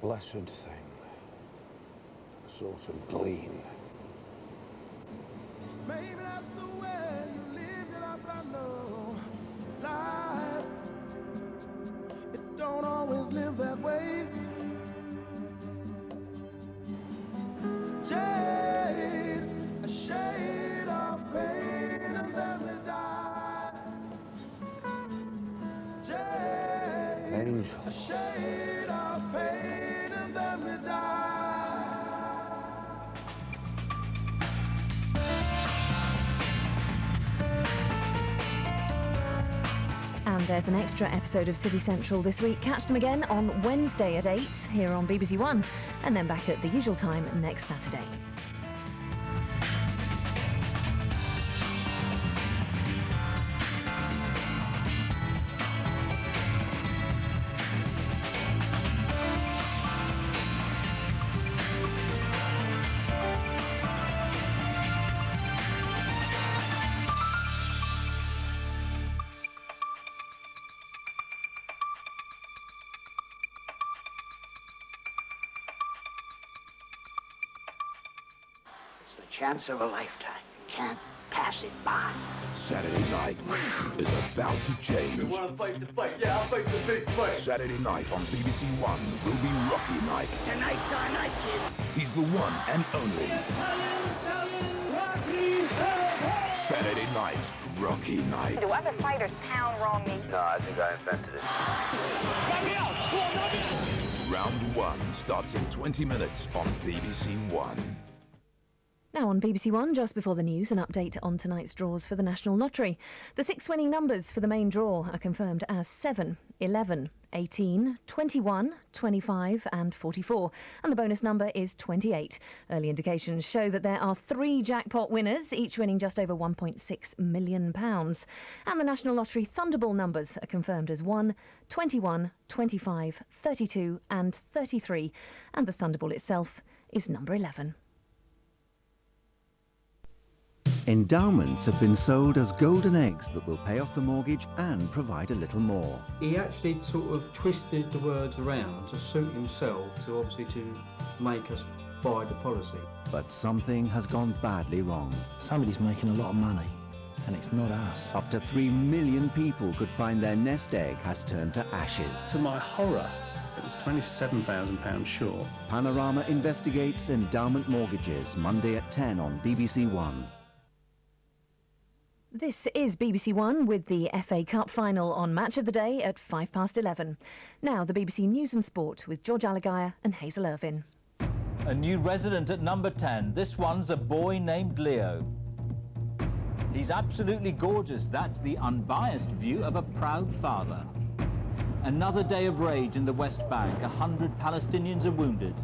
blessed thing, a sort of gleam. Maybe that's the way you live it up, I know. Life, it don't always live that way. Shade, a shade of pain, and then we die. Shade, Angel. a shade of pain, and then we die. And there's an extra episode of City Central this week. Catch them again on Wednesday at 8 here on BBC One, and then back at the usual time next Saturday. It's the chance of a lifetime. You can't pass it by. Saturday night is about to change. You want to fight the fight? Yeah, I'll fight the big fight. Saturday night on BBC One will be Rocky night. Tonight's our night, kid. He's the one and only. Saturday night, Rocky night. Do other fighters pound raw meat? No, I think I invented it. Round one starts in 20 minutes on BBC One. Now on BBC One, just before the news, an update on tonight's draws for the National Lottery. The 6 winning numbers for the main draw are confirmed as 7, 11, 18, 21, 25 and 44. And the bonus number is 28. Early indications show that there are 3 jackpot winners, each winning just over £1.6 million. And the National Lottery Thunderball numbers are confirmed as 1, 21, 25, 32 and 33. And the Thunderball itself is number 11. Endowments have been sold as golden eggs that will pay off the mortgage and provide a little more. He actually sort of twisted the words around to suit himself, to obviously to make us buy the policy. But something has gone badly wrong. Somebody's making a lot of money, and it's not us. Up to 3 million people could find their nest egg has turned to ashes. To my horror, it was £27,000 short. Panorama investigates endowment mortgages, Monday at 10 on BBC One. This is BBC One with the FA Cup final on Match of the Day at 11:05. Now the BBC News and Sport with George Allagire and Hazel Irvine. A new resident at number 10. This one's a boy named Leo. He's absolutely gorgeous. That's the unbiased view of a proud father. Another day of rage in the West Bank. 100 Palestinians are wounded.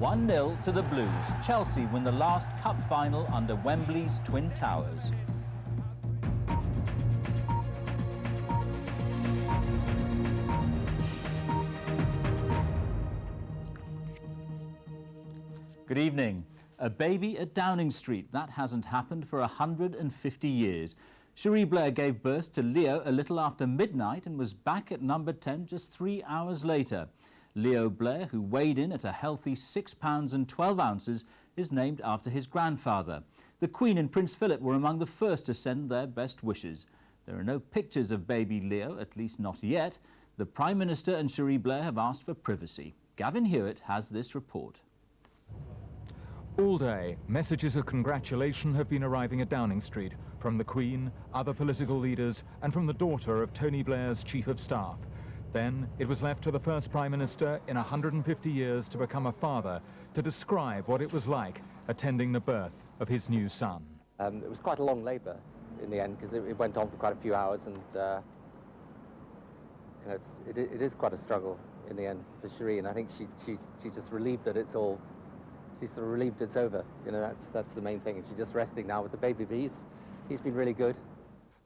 1-0 to the Blues. Chelsea win the last cup final under Wembley's Twin Towers. Good evening. A baby at Downing Street. That hasn't happened for 150 years. Cherie Blair gave birth to Leo a little after midnight and was back at number 10 just 3 hours later. Leo Blair, who weighed in at a healthy 6 pounds and 12 ounces, is named after his grandfather. The Queen and Prince Philip were among the first to send their best wishes. There are no pictures of baby Leo, at least not yet. The Prime Minister and Cherie Blair have asked for privacy. Gavin Hewitt has this report. All day, messages of congratulation have been arriving at Downing Street from the Queen, other political leaders and from the daughter of Tony Blair's Chief of Staff. Then it was left to the first Prime Minister in 150 years to become a father to describe what it was like attending the birth of his new son. It was quite a long labour in the end because it went on for quite a few hours, and you know, it is quite a struggle in the end for Cherie, and I think she's just relieved that it's all. She's sort of relieved it's over. You know, that's the main thing, and she's just resting now with the baby. But he's been really good.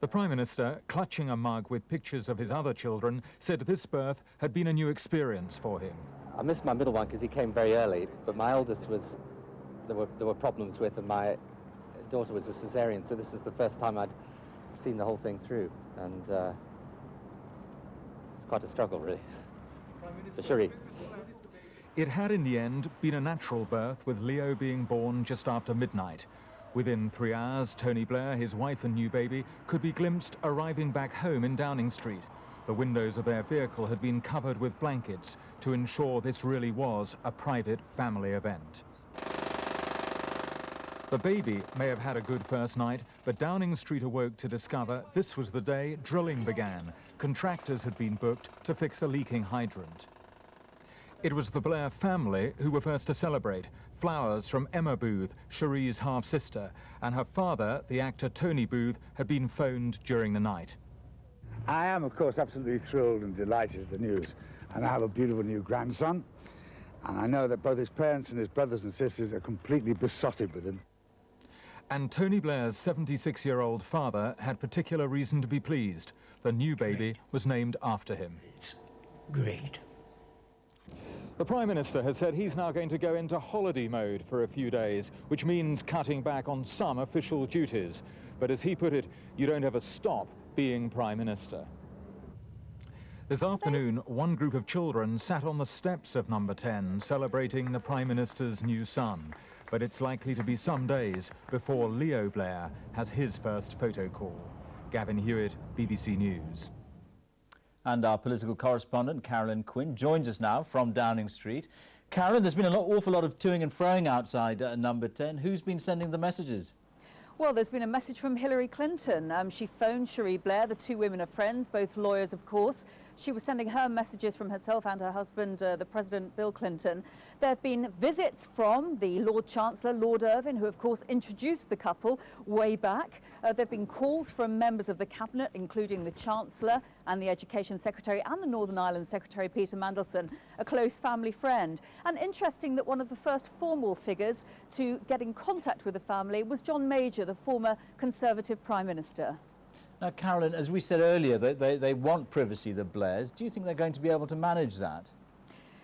The Prime Minister, clutching a mug with pictures of his other children, said this birth had been a new experience for him. I missed my middle one because he came very early, but my eldest was, there were problems with, and my daughter was a cesarean, so this was the first time I'd seen the whole thing through, and it's quite a struggle, really, for Cherie. It had in the end been a natural birth, with Leo being born just after midnight. Within 3 hours, Tony Blair, his wife and new baby, could be glimpsed arriving back home in Downing Street. The windows of their vehicle had been covered with blankets to ensure this really was a private family event. The baby may have had a good first night, but Downing Street awoke to discover this was the day drilling began. Contractors had been booked to fix a leaking hydrant. It was the Blair family who were first to celebrate. Flowers from Emma Booth, Cherie's half-sister, and her father, the actor Tony Booth, had been phoned during the night. I am, of course, absolutely thrilled and delighted at the news. And I have a beautiful new grandson, and I know that both his parents and his brothers and sisters are completely besotted with him. And Tony Blair's 76-year-old father had particular reason to be pleased. The new baby was named after him. It's great. The Prime Minister has said he's now going to go into holiday mode for a few days, which means cutting back on some official duties. But as he put it, you don't ever stop being Prime Minister. This afternoon, one group of children sat on the steps of number 10, celebrating the Prime Minister's new son. But it's likely to be some days before Leo Blair has his first photo call. Gavin Hewitt, BBC News. And our political correspondent, Carolyn Quinn, joins us now from Downing Street. Carolyn, there's been an awful lot of toing and froing outside number 10. Who's been sending the messages? Well, there's been a message from Hillary Clinton. She phoned Cherie Blair. The two women are friends, both lawyers, of course. She was sending her messages from herself and her husband, the President Bill Clinton. There have been visits from the Lord Chancellor, Lord Irvine, who, of course, introduced the couple way back. There have been calls from members of the Cabinet, including the Chancellor and the Education Secretary and the Northern Ireland Secretary, Peter Mandelson, a close family friend. And interesting that one of the first formal figures to get in contact with the family was John Major, the former Conservative Prime Minister. Now, Carolyn, as we said earlier, they want privacy, the Blairs. Do you think they're going to be able to manage that?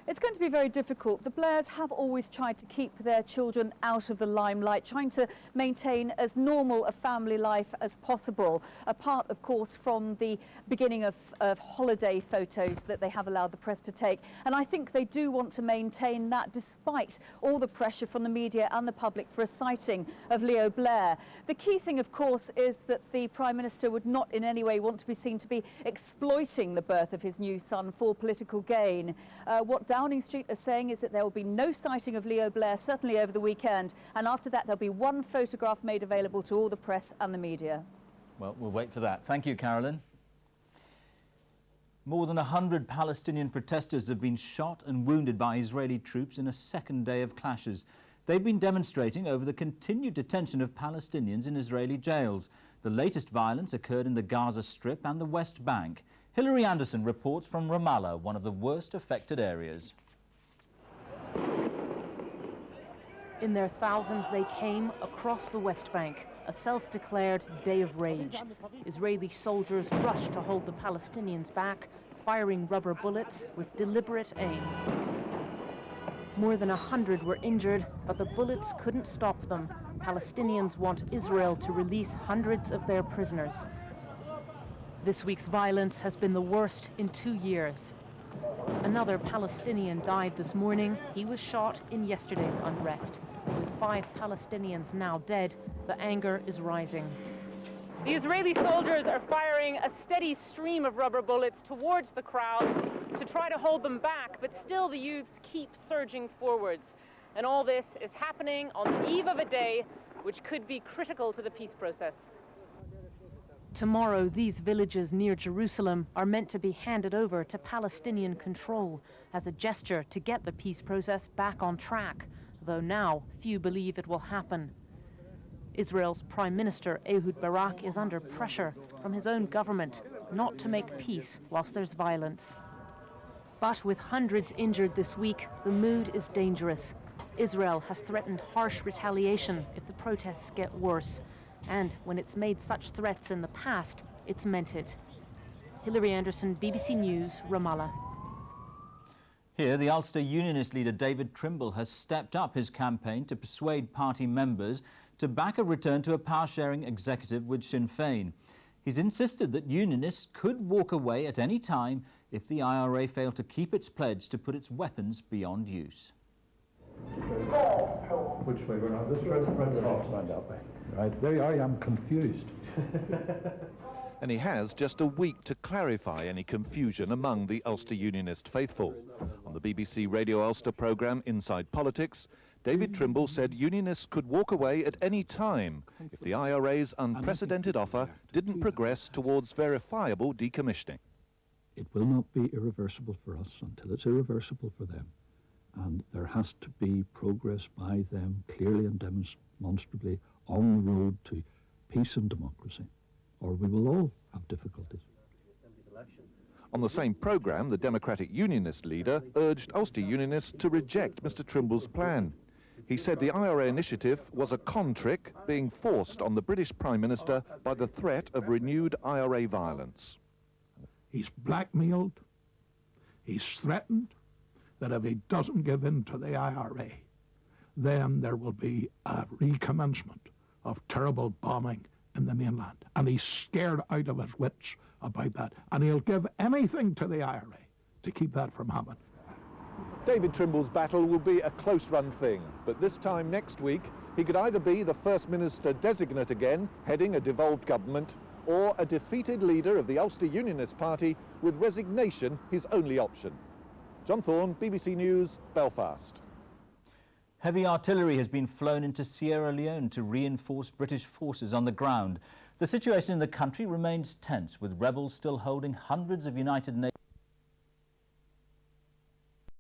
It's going to be very difficult. The Blairs have always tried to keep their children out of the limelight, trying to maintain as normal a family life as possible, apart, of course, from the beginning of holiday photos that they have allowed the press to take. And I think they do want to maintain that despite all the pressure from the media and the public for a sighting of Leo Blair. The key thing, of course, is that the Prime Minister would not in any way want to be seen to be exploiting the birth of his new son for political gain. What Downing Street are saying is that there will be no sighting of Leo Blair, certainly over the weekend, and after that there'll be one photograph made available to all the press and the media. Well, we'll wait for that. Thank you, Carolyn. More than 100 Palestinian protesters have been shot and wounded by Israeli troops in a second day of clashes. They've been demonstrating over the continued detention of Palestinians in Israeli jails. The latest violence occurred in the Gaza Strip and the West Bank. Hilary Anderson reports from Ramallah, one of the worst affected areas. In their thousands, they came across the West Bank, a self-declared day of rage. Israeli soldiers rushed to hold the Palestinians back, firing rubber bullets with deliberate aim. More than 100 were injured, but the bullets couldn't stop them. Palestinians want Israel to release hundreds of their prisoners. This week's violence has been the worst in 2 years. Another Palestinian died this morning. He was shot in yesterday's unrest. With 5 Palestinians now dead, the anger is rising. The Israeli soldiers are firing a steady stream of rubber bullets towards the crowds to try to hold them back, but still the youths keep surging forwards. And all this is happening on the eve of a day which could be critical to the peace process. Tomorrow, these villages near Jerusalem are meant to be handed over to Palestinian control as a gesture to get the peace process back on track, though now few believe it will happen. Israel's Prime Minister Ehud Barak is under pressure from his own government not to make peace whilst there's violence. But with hundreds injured this week, the mood is dangerous. Israel has threatened harsh retaliation if the protests get worse. And when it's made such threats in the past, it's meant it. Hilary Anderson, BBC News, Ramallah. Here, the Ulster Unionist leader David Trimble has stepped up his campaign to persuade party members to back a return to a power-sharing executive with Sinn Féin. He's insisted that unionists could walk away at any time if the IRA failed to keep its pledge to put its weapons beyond use. Which way? We're not this way? Round that way. Right, there I am confused. And he has just a week to clarify any confusion among the Ulster Unionist faithful. On the BBC Radio Ulster programme Inside Politics, David Trimble said Unionists could walk away at any time if the IRA's unprecedented offer didn't progress towards verifiable decommissioning. It will not be irreversible for us until it's irreversible for them. And there has to be progress by them clearly and demonstrably on the road to peace and democracy, or we will all have difficulties. On the same programme, the Democratic Unionist leader urged Ulster Unionists to reject Mr Trimble's plan. He said the IRA initiative was a con trick being forced on the British Prime Minister by the threat of renewed IRA violence. He's blackmailed, he's threatened that if he doesn't give in to the IRA, then there will be a recommencement of terrible bombing in the mainland. And he's scared out of his wits about that. And he'll give anything to the IRA to keep that from happening. David Trimble's battle will be a close-run thing, but this time next week, he could either be the First Minister designate again, heading a devolved government, or a defeated leader of the Ulster Unionist Party with resignation his only option. John Thorne, BBC News, Belfast. Heavy artillery has been flown into Sierra Leone to reinforce British forces on the ground. The situation in the country remains tense, with rebels still holding hundreds of United Nations